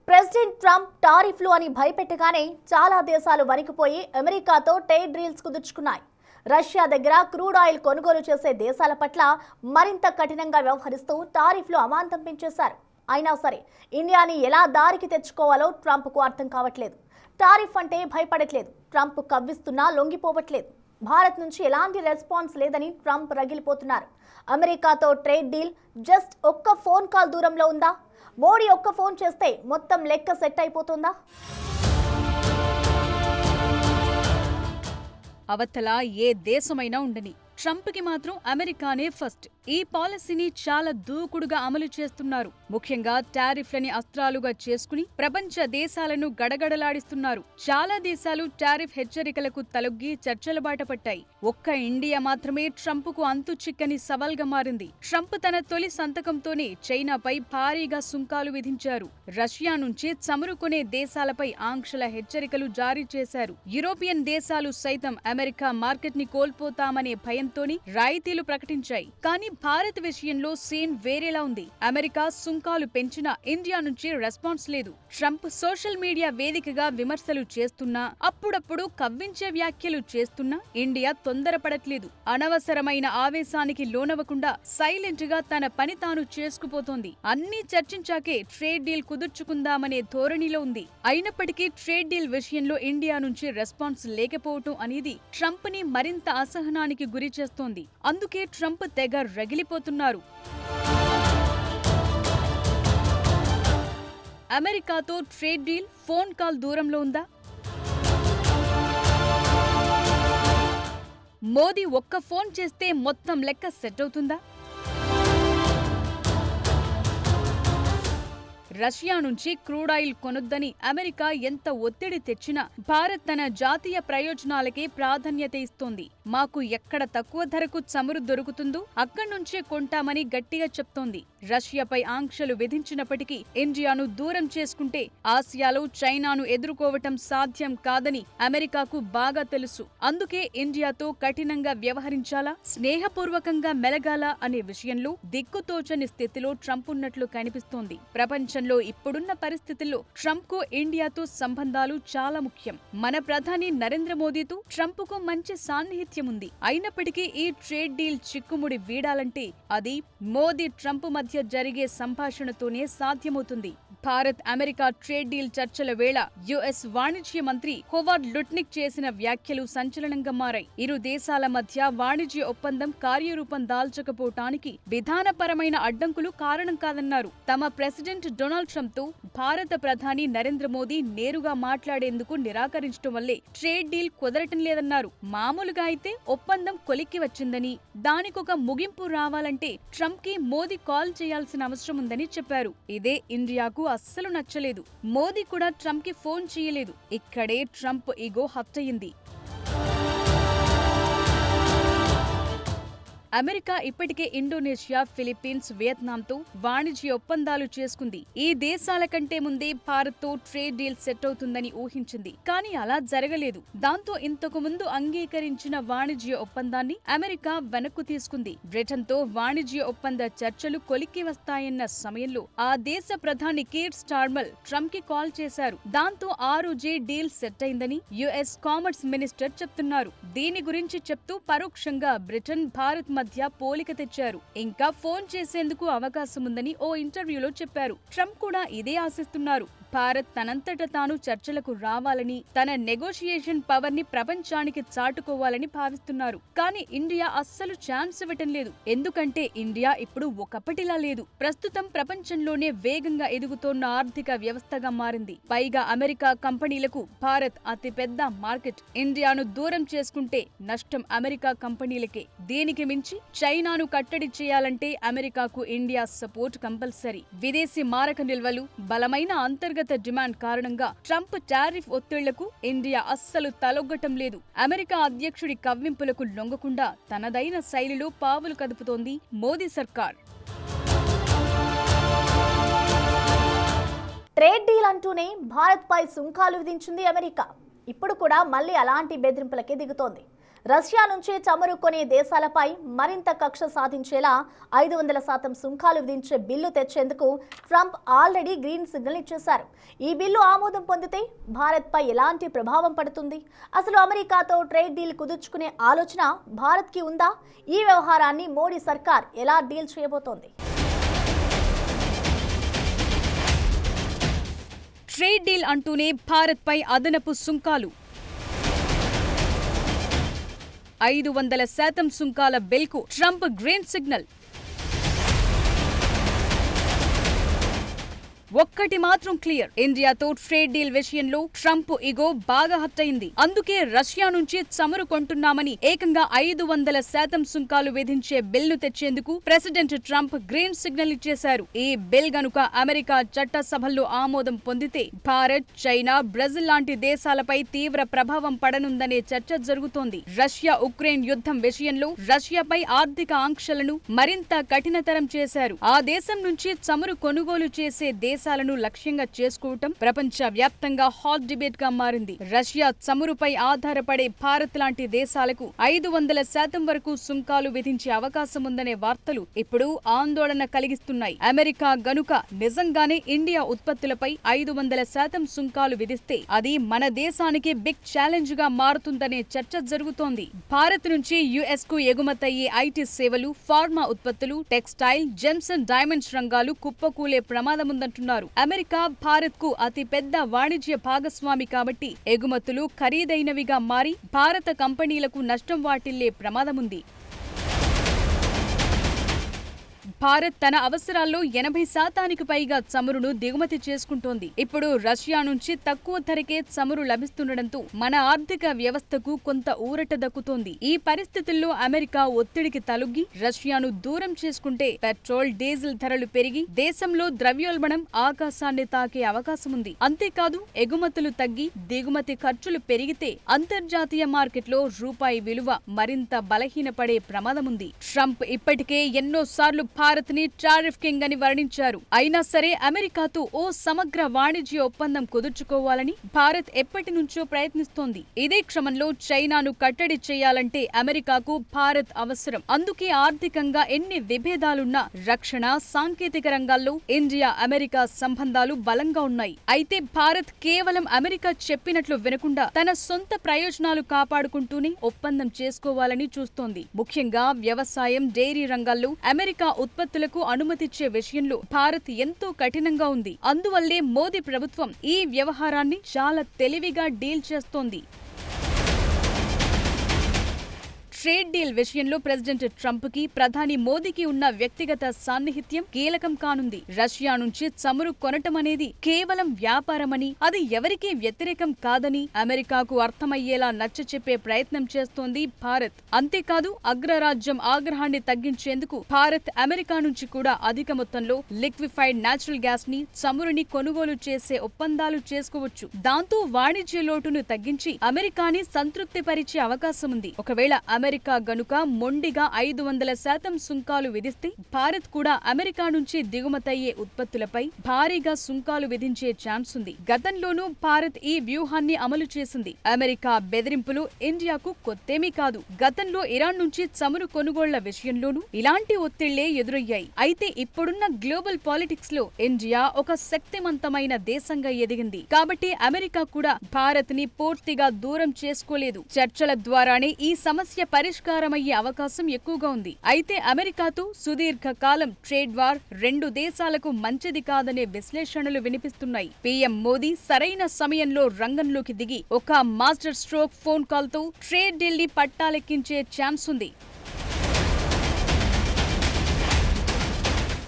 President Trump టారిఫ్లు అని భయపెట్టగానే చాలా దేశాలు వణికిపోయి అమెరికాతో ట్రేడ్ డీల్స్ కుదుర్చుకున్నాయి. రష్యా దగ్గర క్రూడ్ ఆయిల్ కొనుగోలు చేసే దేశాల పట్ల మరింత కఠినంగా వ్యవహరిస్తూ టారిఫ్లు అమాంతం పెంచేశారు. అయినా సరే ఇండియాని ఎలా దారికి తెచ్చుకోవాలో ట్రంప్కు అర్థం కావట్లేదు. టారిఫ్ అంటే భయపడట్లేదు, ట్రంప్ కవ్విస్తున్నా లొంగిపోవట్లేదు. భారత్ నుంచి ఎలాంటి రెస్పాన్స్ లేదని ట్రంప్ రగిలిపోతున్నారు. అమెరికాతో ట్రేడ్ డీల్ జస్ట్ ఒక్క ఫోన్ కాల్ దూరంలో ఉందా? మోడీ ఒక్క ఫోన్ చేస్తే మొత్తం లెక్క సెట్ అయిపోతుందా? అవతల ఏ దేశమైనా ఉండని ట్రంప్కి మాత్రం అమెరికానే ఫస్ట్. ఈ పాలసీని చాలా దూకుడుగా అమలు చేస్తున్నారు. ముఖ్యంగా టారిఫ్లని అస్త్రాలుగా చేసుకుని ప్రపంచ దేశాలను గడగడలాడిస్తున్నారు. చాలా దేశాలు టారిఫ్ హెచ్చరికలకు తలొగ్గి చర్చల బాట పట్టాయి. ఒక్క ఇండియా మాత్రమే ట్రంప్కు అంతు చిక్కని సవాల్గా మారింది. ట్రంప్ తన తొలి సంతకంతోనే చైనాపై భారీగా సుంకాలు విధించారు. రష్యా నుంచి చమురు కొనే దేశాలపై ఆంక్షల హెచ్చరికలు జారీ చేశారు. యూరోపియన్ దేశాలు సైతం అమెరికా మార్కెట్ ని కోల్పోతామనే భయంతోని రాయితీలు ప్రకటించాయి. కానీ భారత్ విషయంలో సీన్ వేరేలా ఉంది. అమెరికా సుంకాలు పెంచినా ఇండియా నుంచి రెస్పాన్స్ లేదు. ట్రంప్ సోషల్ మీడియా వేదికగా విమర్శలు చేస్తున్నా, అప్పుడప్పుడు కవ్వించే వ్యాఖ్యలు చేస్తున్నా ఇండియా తొందరపడట్లేదు. అనవసరమైన ఆవేశానికి లోనవ్వకుండా సైలెంట్ గా తన పని తాను చేసుకుపోతోంది. అన్నీ చర్చించాకే ట్రేడ్ డీల్ కుదుర్చుకుందామనే ధోరణిలో ఉంది. అయినప్పటికీ ట్రేడ్ డీల్ విషయంలో ఇండియా నుంచి రెస్పాన్స్ లేకపోవటం అనేది ట్రంప్ ని మరింత అసహనానికి గురి చేస్తోంది. అందుకే ట్రంప్ తెగ రగిలిపోతున్నారు. అమెరికాతో ట్రేడ్ డీల్ ఫోన్ కాల్ దూరంలో ఉందా? మోదీ ఒక్క ఫోన్ చేస్తే మొత్తం లెక్క సెట్ అవుతుందా? రష్యా నుంచి క్రూడ్ ఆయిల్ కొనొద్దని అమెరికా ఎంత ఒత్తిడి తెచ్చినా భారత్ తన జాతీయ ప్రయోజనాలకే ప్రాధాన్యత ఇస్తోంది. మాకు ఎక్కడ తక్కువ ధరకు చమురు దొరుకుతుందో అక్కడి నుంచే కొంటామని గట్టిగా చెప్తోంది. రష్యాపై ఆంక్షలు విధించినప్పటికీ ఇండియాను దూరం చేసుకుంటే ఆసియాలో చైనాను ఎదుర్కోవటం సాధ్యం కాదని అమెరికాకు బాగా తెలుసు. అందుకే ఇండియాతో కఠినంగా వ్యవహరించాలా, స్నేహపూర్వకంగా మెలగాలా అనే విషయంలో దిక్కుతోచని స్థితిలో ట్రంప్ ఉన్నట్లు కనిపిస్తోంది. ప్రపంచంలో ఇప్పుడున్న పరిస్థితుల్లో ట్రంప్ కు ఇండియాతో సంబంధాలు చాలా ముఖ్యం. మన ప్రధాని నరేంద్ర మోదీతో ట్రంప్ కు మంచి సాన్నిహిత్యం ఉంది. అయినప్పటికీ ఈ ట్రేడ్ డీల్ చిక్కుముడి వీడాలంటే అది మోదీ ట్రంప్ మధ్య జరిగే సంభాషణతోనే సాధ్యమవుతుంది. భారత్ అమెరికా ట్రేడ్ డీల్ చర్చల వేళ యుఎస్ వాణిజ్య మంత్రి హోవార్డ్ లుట్నిక్ చేసిన వ్యాఖ్యలు సంచలనంగా మారాయి. ఇరు దేశాల మధ్య వాణిజ్య ఒప్పందం కార్యరూపం దాల్చకపోవటానికి విధానపరమైన అడ్డంకులు కారణం కాదన్నారు. తమ ప్రెసిడెంట్ డొనాల్డ్ ట్రంప్ తో భారత ప్రధాని నరేంద్ర మోదీ నేరుగా మాట్లాడేందుకు నిరాకరించడం వల్లే ట్రేడ్ డీల్ కుదరటం లేదన్నారు. మామూలుగా అయితే ఒప్పందం కొలిక్కి వచ్చిందని, దానికొక ముగింపు రావాలంటే ట్రంప్ కి మోదీ కాల్ చేయాల్సిన అవసరం ఉందని చెప్పారు. ఇదే ఇండియాకు అస్సలు నచ్చలేదు. మోదీ కూడా ట్రంప్ కి ఫోన్ చేయలేదు. ఇక్కడే ట్రంప్ ఈగో హర్ట్ అయింది. అమెరికా ఇప్పటికే ఇండోనేషియా, ఫిలిప్పీన్స్, వియత్నాంతో వాణిజ్య ఒప్పందాలు చేసుకుంది. ఈ దేశాల కంటే ముందే భారత్ తో ట్రేడ్ డీల్ సెట్ అవుతుందని ఊహించింది. కానీ అలా జరగలేదు. దాంతో ఇంతకు ముందు అంగీకరించిన వాణిజ్య ఒప్పందాన్ని అమెరికా వెనక్కు తీసుకుంది. బ్రిటన్ తో వాణిజ్య ఒప్పంద చర్చలు కొలిక్కి వస్తాయన్న సమయంలో ఆ దేశ ప్రధాని కీర్ స్టార్మర్ ట్రంప్ కి కాల్ చేశారు. దాంతో ఆ రోజే డీల్ సెట్ అయిందని యుఎస్ కామర్స్ మినిస్టర్ చెప్తున్నారు. దీని గురించి చెప్తూ పరోక్షంగా బ్రిటన్, భారత్ మధ్య పోలిక తెచ్చారు. ఇంకా ఫోన్ చేసేందుకు అవకాశం ఉందని ఓ ఇంటర్వ్యూలో చెప్పారు. ట్రంప్ కూడా ఇదే ఆశిస్తున్నారు. భారత్ తనంతట తాను చర్చలకు రావాలని, తన నెగోషియేషన్ పవర్ ని ప్రపంచానికి చాటుకోవాలని భావిస్తున్నారు. కానీ ఇండియా అస్సలు ఛాన్స్ ఇవ్వటం లేదు. ఎందుకంటే ఇండియా ఇప్పుడు ఒకప్పటిలా లేదు. ప్రస్తుతం ప్రపంచంలోనే వేగంగా ఎదుగుతోన్న ఆర్థిక వ్యవస్థగా మారింది. పైగా అమెరికా కంపెనీలకు భారత్ అతిపెద్ద మార్కెట్. ఇండియాను దూరం చేసుకుంటే నష్టం అమెరికా కంపెనీలకే. దీనికి మించి చైనాను కట్టడి చేయాలంటే అమెరికాకు ఇండియా సపోర్ట్ కంపల్సరీ. విదేశీ మారక నిల్వలు, బలమైన అంతర్గత డిమాండ్ కారణంగా ట్రంప్ టారిఫ్ ఒత్తిళ్లకు ఇండియా అస్సలు తలొగ్గటం లేదు. అమెరికా అధ్యక్షుడి కవ్వింపులకు లొంగకుండా తనదైన శైలిలో పావులు కదుపుతోంది మోదీ సర్కార్. ట్రేడ్ డీల్ అంటూనే భారత్ పై సుంకాలు విధించింది అమెరికా. ఇప్పుడు కూడా మళ్ళీ అలాంటి బెదిరింపులకే దిగుతోంది. రష్యా నుంచి చమురు కొనే దేశాలపై మరింత కక్ష సాధించేలా 500% సుంకాలు విధించే బిల్లు తెచ్చేందుకు ట్రంప్ ఆల్రెడీ గ్రీన్ సిగ్నల్ ఇచ్చేశారు. ఈ బిల్లు ఆమోదం పొందితే భారత్పై ఎలాంటి ప్రభావం పడుతుంది? అసలు అమెరికాతో ట్రేడ్ డీల్ కుదుర్చుకునే ఆలోచన భారత్కి ఉందా? ఈ వ్యవహారాన్ని మోడీ సర్కార్ ఎలా డీల్ చేయబోతోంది? ట్రేడ్ డీల్ అంటూనే భారత్పై అదనపు సుంకాలు. 500% సుంకాల బిల్కు ట్రంప్ గ్రీన్ సిగ్నల్. ఒక్కటి మాత్రం క్లియర్, ఇండియాతో ట్రేడ్ డీల్ విషయంలో ట్రంప్ ఇగో బాగా హర్ట్ అయింది. అందుకే రష్యా నుంచి చమురు కొంటున్నామని ఏకంగా 500% సుంకాలు విధించే బిల్ను తెచ్చేందుకు ప్రెసిడెంట్ ట్రంప్ గ్రీన్ సిగ్నల్ ఇచ్చేశారు. ఈ బిల్ గనుక అమెరికా చట్టసభల్లో ఆమోదం పొందితే భారత్, చైనా, బ్రెజిల్ లాంటి దేశాలపై తీవ్ర ప్రభావం పడనుందనే చర్చ జరుగుతోంది. రష్యా ఉక్రెయిన్ యుద్ధం విషయంలో రష్యాపై ఆర్థిక ఆంక్షలను మరింత కఠినతరం చేశారు. ఆ దేశం నుంచి చమురు కొనుగోలు చేసే దేశాలను లక్ష్యంగా చేసుకోవటం ప్రపంచ వ్యాప్తంగా హాట్ డిబేట్ గా మారింది. రష్యా చమురుపై ఆధారపడే భారత్ లాంటి దేశాలకు 500% వరకు సుంకాలు విధించే అవకాశం ఉందనే వార్తలు ఇప్పుడు ఆందోళన కలిగిస్తున్నాయి. అమెరికా గనుక నిజంగానే ఇండియా ఉత్పత్తులపై 500% సుంకాలు విధిస్తే అది మన దేశానికి బిగ్ ఛాలెంజ్ గా మారుతుందనే చర్చ జరుగుతోంది. భారత్ నుంచి యుఎస్ కు ఎగుమతయ్యే ఐటీ సేవలు, ఫార్మా ఉత్పత్తులు, టెక్స్టైల్, జెమ్స్ అండ్ డైమండ్స్ రంగాలు కుప్పకూలే ప్రమాదముందంటున్నారు. అమెరికా భారత్ కు అతి పెద్ద వాణిజ్య భాగస్వామి కాబట్టి ఎగుమతులు ఖరీదైనవిగా మారి భారత కంపెనీలకు నష్టం వాటిల్లే ప్రమాదముంది. భారత్ తన అవసరాల్లో 80% పైగా చమురును దిగుమతి చేసుకుంటోంది. ఇప్పుడు రష్యా నుంచి తక్కువ ధరకే చమురు లభిస్తుండటంతో మన ఆర్థిక వ్యవస్థకు కొంత ఊరట దక్కుతోంది. ఈ పరిస్థితుల్లో అమెరికా ఒత్తిడికి తలొగ్గి రష్యాను దూరం చేసుకుంటే పెట్రోల్, డీజిల్ ధరలు పెరిగి దేశంలో ద్రవ్యోల్బణం ఆకాశాన్ని తాకే అవకాశం ఉంది. అంతేకాదు ఎగుమతులు తగ్గి దిగుమతి ఖర్చులు పెరిగితే అంతర్జాతీయ మార్కెట్లో రూపాయి విలువ మరింత బలహీనపడే ప్రమాదముంది. ట్రంప్ ఇప్పటికే ఎన్నోసార్లు భారత్ ని టారిఫ్ కింగ్ అని వర్ణించారు. అయినా సరే అమెరికాతో ఓ సమగ్ర వాణిజ్య ఒప్పందం కుదుర్చుకోవాలని భారత్ ఎప్పటి నుంచో ప్రయత్నిస్తోంది. ఇదే క్రమంలో చైనాను కట్టడి చేయాలంటే అమెరికాకు భారత్ అవసరం. అందుకే ఆర్థికంగా ఎన్ని విభేదాలున్నా రక్షణ, సాంకేతిక రంగాల్లో ఇండియా అమెరికా సంబంధాలు బలంగా ఉన్నాయి. అయితే భారత్ కేవలం అమెరికా చెప్పినట్లు వినకుండా తన సొంత ప్రయోజనాలు కాపాడుకుంటూనే ఒప్పందం చేసుకోవాలని చూస్తోంది. ముఖ్యంగా వ్యవసాయం, డైరీ రంగాల్లో అమెరికా ఉత్పత్తులకు అనుమతిచ్చే విషయంలో భారత్ ఎంతో కఠినంగా ఉంది. అందువల్లే మోదీ ప్రభుత్వం ఈ వ్యవహారాన్ని చాలా తెలివిగా డీల్ చేస్తోంది. ట్రేడ్ డీల్ విషయంలో ప్రెసిడెంట్ ట్రంప్ కి ప్రధాని మోదీకి ఉన్న వ్యక్తిగత సాన్నిహిత్యం కీలకం కానుంది. రష్యా నుంచి చమురు కొనటం అనేది కేవలం వ్యాపారమని, అది ఎవరికీ వ్యతిరేకం కాదని అమెరికాకు అర్థమయ్యేలా నచ్చచెప్పే ప్రయత్నం చేస్తోంది భారత్. అంతేకాదు అగ్రరాజ్యం ఆగ్రహాన్ని తగ్గించేందుకు భారత్ అమెరికా నుంచి కూడా అధిక మొత్తంలో లిక్విఫైడ్ న్యాచురల్ గ్యాస్ ని, చమురుని కొనుగోలు చేసే ఒప్పందాలు చేసుకోవచ్చు. దాంతో వాణిజ్య లోటును తగ్గించి అమెరికాని సంతృప్తిపరిచే అవకాశం ఉంది. ఒకవేళ అమెరికా గనుక మొండిగా 500% సుంకాలు విధిస్తే భారత్ కూడా అమెరికా నుంచి దిగుమతయ్యే ఉత్పత్తులపై భారీగా సుంకాలు విధించే ఛాన్స్ ఉంది. గతంలోనూ భారత్ ఈ వ్యూహాన్ని అమలు చేసింది. అమెరికా బెదిరింపులు ఇండియాకు కొత్తేమీ కాదు. గతంలో ఇరాన్ నుంచి చమురు కొనుగోళ్ల విషయంలోనూ ఇలాంటి ఒత్తిళ్లే ఎదురయ్యాయి. అయితే ఇప్పుడున్న గ్లోబల్ పాలిటిక్స్ లో ఇండియా ఒక శక్తివంతమైన దేశంగా ఎదిగింది. కాబట్టి అమెరికా కూడా భారత్ ని పూర్తిగా దూరం చేసుకోలేదు. చర్చల ద్వారానే ఈ సమస్య పరిష్కారమయ్యే అవకాశం ఎక్కువగా ఉంది. అయితే అమెరికాతో సుదీర్ఘకాలం ట్రేడ్ వార్ రెండు దేశాలకు మంచిది కాదనే విశ్లేషణలు వినిపిస్తున్నాయి. పీఎం మోదీ సరైన సమయంలో రంగంలోకి దిగి ఒక మాస్టర్ స్ట్రోక్ ఫోన్ కాల్ తో ట్రేడ్ డీల్ ని పట్టాలెక్కించే ఛాన్స్ ఉంది.